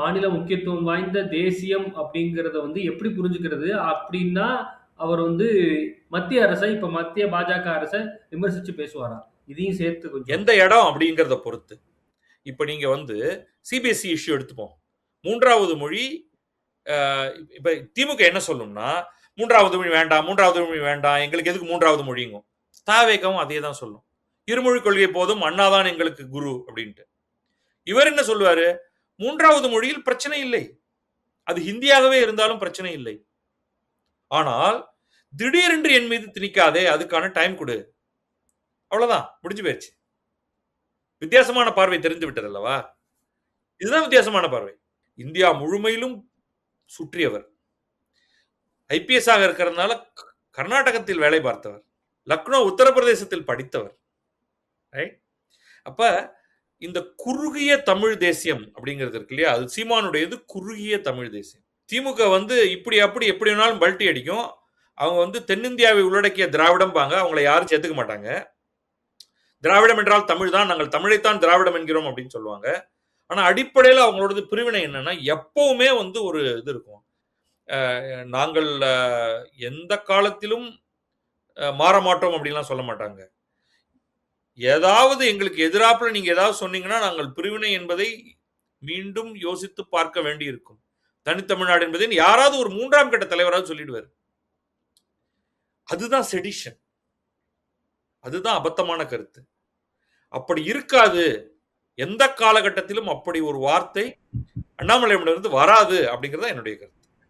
மாநில முக்கியத்துவம் வாய்ந்த தேசியம் அப்படிங்கிறத வந்து எப்படி புரிஞ்சுக்கிறது? அப்படின்னா, அவர் வந்து மத்திய அரச இப்ப மத்திய பாஜக அரச விமர்சிச்சு பேசுவாரா? இதையும் சேர்த்து கொஞ்சம் எந்த இடம் அப்படிங்கிறத பொறுத்து. இப்ப நீங்க வந்து சிபிஎஸ்இ இஷ்யூ எடுத்துப்போம். 3வது மொழி இப்ப திமுக என்ன சொல்லும்னா, 3வது மொழி வேண்டாம், 3வது மொழி வேண்டாம், எங்களுக்கு எதுக்கு 3வது மொழிங்கும். தாவேகவும் அதே தான் சொல்லும். இருமொழி கொள்கை போதும், அண்ணா தான் எங்களுக்கு குரு அப்படின்ட்டு. இவர் என்ன சொல்லுவாரு? 3வது மொழியில் பிரச்சனை இல்லை. அது ஹிந்தியாகவே இருந்தாலும் பிரச்சனை இல்லை. ஆனால் திடீரென்று என் மீது திணிக்காதே, அதுக்கான டைம் கொடு. அவ்வளவுதான், முடிஞ்சு போயிருச்சு. வித்தியாசமான பார்வை தெரிந்து விட்டது அல்லவா? இதுதான் வித்தியாசமான பார்வை. இந்தியா முழுமையிலும் சுற்றியவர். ஐபிஎஸ் ஆக இருக்கிறதுனால கர்நாடகத்தில் வேலை பார்த்தவர், லக்னோ உத்தரப்பிரதேசத்தில் படித்தவர். அப்ப இந்த குறுகிய தமிழ் தேசியம் அப்படிங்கிறது இருக்கு இல்லையா, அது சீமானுடையது குறுகிய தமிழ் தேசியம். திமுக வந்து இப்படி அப்படி எப்படி வேணாலும் பல்ட்டி அடிக்கும். அவங்க வந்து தென்னிந்தியாவை உள்ளடக்கிய திராவிடம் பாங்க, அவங்களை யாரும் சேர்த்துக்க மாட்டாங்க. திராவிடம் என்றால் தமிழ் தான், நாங்கள் தமிழைத்தான் திராவிடம் என்கிறோம் அப்படின்னு சொல்லுவாங்க. ஆனா அடிப்படையில் அவங்களோட பிரிவினை என்னன்னா, எப்பவுமே வந்து ஒரு இது இருக்கும். நாங்கள் எந்த காலத்திலும் மாற மாட்டோம் அப்படின்லாம் சொல்ல மாட்டாங்க. ஏதாவது எங்களுக்கு எதிராப்புல நீங்க ஏதாவது சொன்னீங்கன்னா, நாங்கள் பிரிவினை என்பதை மீண்டும் யோசித்து பார்க்க வேண்டி இருக்கும். தனித்தமிழ்நாடு என்பதை யாராவது ஒரு 3ஆம் கட்ட தலைவராவது சொல்லிடுவார். அதுதான் செடிஷன். அதுதான் அபத்தமான கருத்து. அப்படி இருக்காது. எந்த காலகட்டத்திலும் அப்படி ஒரு வார்த்தை அண்ணாமலையிடமிருந்து வராது அப்படிங்கிறது என்னுடைய கருத்து.